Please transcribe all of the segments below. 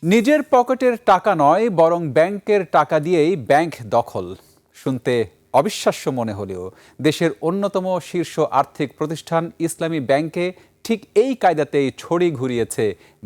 নিজের পকেটের টাকা নয় বরং ব্যাংকের টাকা দিয়েই ব্যাংক দখল। শুনতে অবিশ্বাস্য মনে হলেও দেশের অন্যতম শীর্ষ আর্থিক প্রতিষ্ঠান ইসলামী ব্যাংকে ঠিক এই কায়দাতেই ছড়ি ঘুরিয়েছে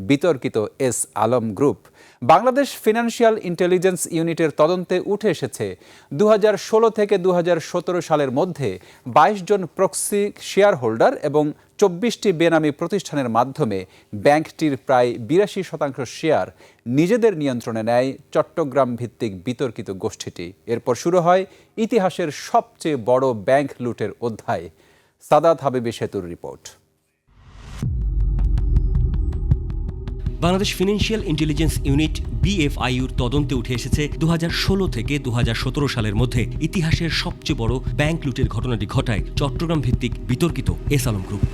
বিতর্কিত S Alam group. Bangladesh financial intelligence ইউনিটের তদন্তে উঠে এসেছে 2016 থেকে 2017 সালের মধ্যে 22 জন প্রক্সি শেয়ার হোল্ডার এবং 24টি বেনামি প্রতিষ্ঠানের মাধ্যমে ব্যাংকটির প্রায় 82% শেয়ার নিজেদের নিয়ন্ত্রণে নেয় চট্টগ্রাম ভিত্তিক বিতর্কিত গোষ্ঠীটি। এরপর শুরু হয় ইতিহাসের সবচেয়ে বড় ব্যাংক লুটের অধ্যায়। সাদাত হাবিবি সেতুর report. Bangladesh financial intelligence unit BFIUর তদন্তে উঠে এসেছে 2016 থেকে 2017 সালের মধ্যে ইতিহাসের সবচেয়ে বড় ব্যাংক লুটের ঘটনাটি ঘটায় চট্টগ্রাম ভিত্তিক বিতর্কিত এস আলম গ্রুপ।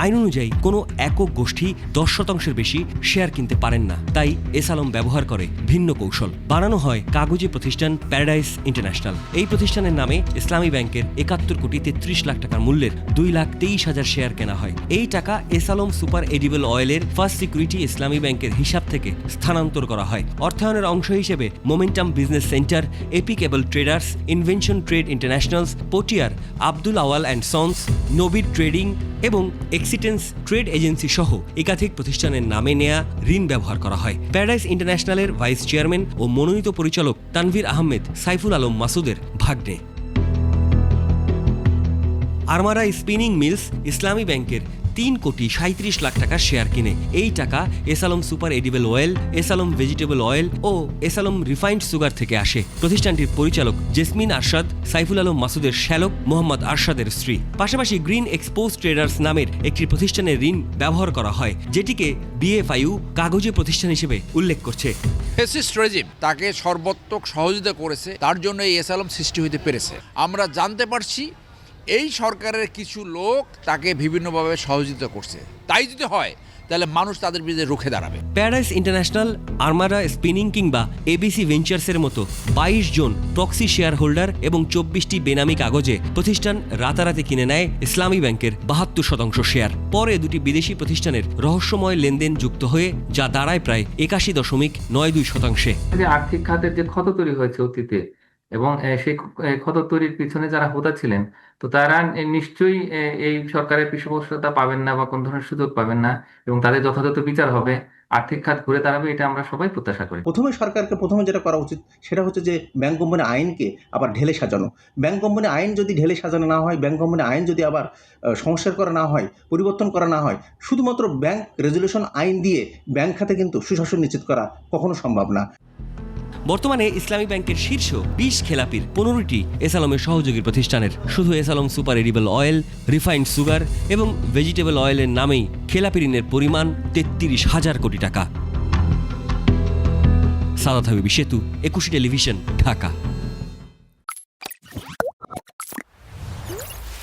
আইন অনুযায়ী কোনো একক গোষ্ঠী 10% বেশি শেয়ার কিনতে পারেন না, তাই এস আলম ব্যবহার করে ভিন্ন কৌশল। বানানো হয় কাগজে প্রতিষ্ঠান প্যারাডাইস ইন্টারন্যাশনাল। এই প্রতিষ্ঠানের নামে ইসলামী ব্যাংকের 71 কোটি 33 লাখ টাকার মূল্যের 2,23,000 শেয়ার কেনা হয়। এই টাকা এস আলম সুপার এডিবল অয়েলের ফার্স্ট সিকিউরিটি ইসলামী ব্যাংকের হিসাব থেকে স্থানান্তর করা হয়। অর্থায়নের অংশ হিসেবে momentum business centre, AP cable traders, invention trade internationals, পটিয়ার, আব্দুল আওয়াল অ্যান্ড সন্স, নবির ট্রেডিং এবং এক্সিটেন্স ট্রেড এজেন্সি সহ একাধিক প্রতিষ্ঠানের নামে নেয়া ঋণ ব্যবহার করা হয়। প্যারাডাইস ইন্টারন্যাশনালের ভাইস চেয়ারম্যান ও মনোনীত পরিচালক তানভীর আহমেদ সাইফুল আলম মাসুদের ভাগ্নে। আরমারা স্পিনিং মিলস ইসলামী ব্যাংকের 3 কোটি 37 লাখ টাকার শেয়ার কিনে। এই টাকা S Alam super edible oil, S Alam vegetable oil ও এস আলম রিফাইন্ড সুগার থেকে আসে। প্রতিষ্ঠানটির পরিচালক জেসমিন আরশাদ সাইফুল আলম মাসুদের শ্যালক মোহাম্মদ আরশাদের স্ত্রী। পাশাপাশি গ্রিন এক্সপোজ ট্রেডার্স নামের একটি প্রতিষ্ঠানের ঋণ ব্যবহার করা হয়, যেটিকে BFIU কাগজে প্রতিষ্ঠান হিসেবে উল্লেখ করছে। ফ্যাসিস্ট রেজিম তাকে সর্বাত্মক সহযোগিতা করেছে, তার জন্য এই এস আলম সৃষ্টি হতে পেরেছে। আমরা জানতে পারছি এই সরকারের কিছু লোক তাকে বিভিন্নভাবে সহযোগিতা করছে। তাই যদি হয় তাহলে মানুষ তাদের বিরুদ্ধে রুখে দাঁড়াবে। প্যারাডাইস ইন্টারন্যাশনাল, আরমারা স্পিনিং কিংবা ABC ভেঞ্চার্সের মতো 22 জন প্রক্সি শেয়ার হোল্ডার এবং 24টি বেনামি কাগজে প্রতিষ্ঠান রাতারাতি কিনে নেয় ইসলামী ব্যাংকের 72% শেয়ার। পরে দুটি বিদেশি প্রতিষ্ঠানের রহস্যময় লেনদেন যুক্ত হয়ে যা দাঁড়ায় প্রায় 81.92%। আর্থিক খাতের যে ক্ষত তৈরি হয়েছে অতীতে এবং সেই ক্ষত তৈরির পিছনে যারা হোতা ছিলেন, তো তারা নিশ্চয়ই এই সরকারের পৃষ্ঠপোষকতা পাবেন না বা কোন ধরনের সুযোগ পাবেন না এবং তাদের যথাযথ বিচার হবে, আর্থিক খাত ঘুরে দাঁড়াবে, এটা আমরা সবাই প্রত্যাশা করি। সরকারকে প্রথমে যেটা করা উচিত সেটা হচ্ছে যে ব্যাংক কোম্পানি আইনকে আবার ঢেলে সাজানো। ব্যাংক কোম্পানি আইন যদি ঢেলে সাজানো না হয়, ব্যাংক কোম্পানি আইন যদি আবার সংস্কার করা না হয়, পরিবর্তন করা না হয়, শুধুমাত্র ব্যাংক রেজুলেশন আইন দিয়ে ব্যাংক খাতে কিন্তু সুশাসন নিশ্চিত করা কখনো সম্ভব না। বর্তমানে ইসলামী ব্যাংকের শীর্ষ 20 খেলাপির 15টি এস আলমের সহযোগী প্রতিষ্ঠানের। শুধু S Alam super edible oil, refined sugar এবং ভেজিটেবল অয়েলের নামেই খেলাপি ঋণের পরিমাণ 33,000 কোটি টাকা। সাদাত হাবিবি সেতু, 21 টেলিভিশন, ঢাকা।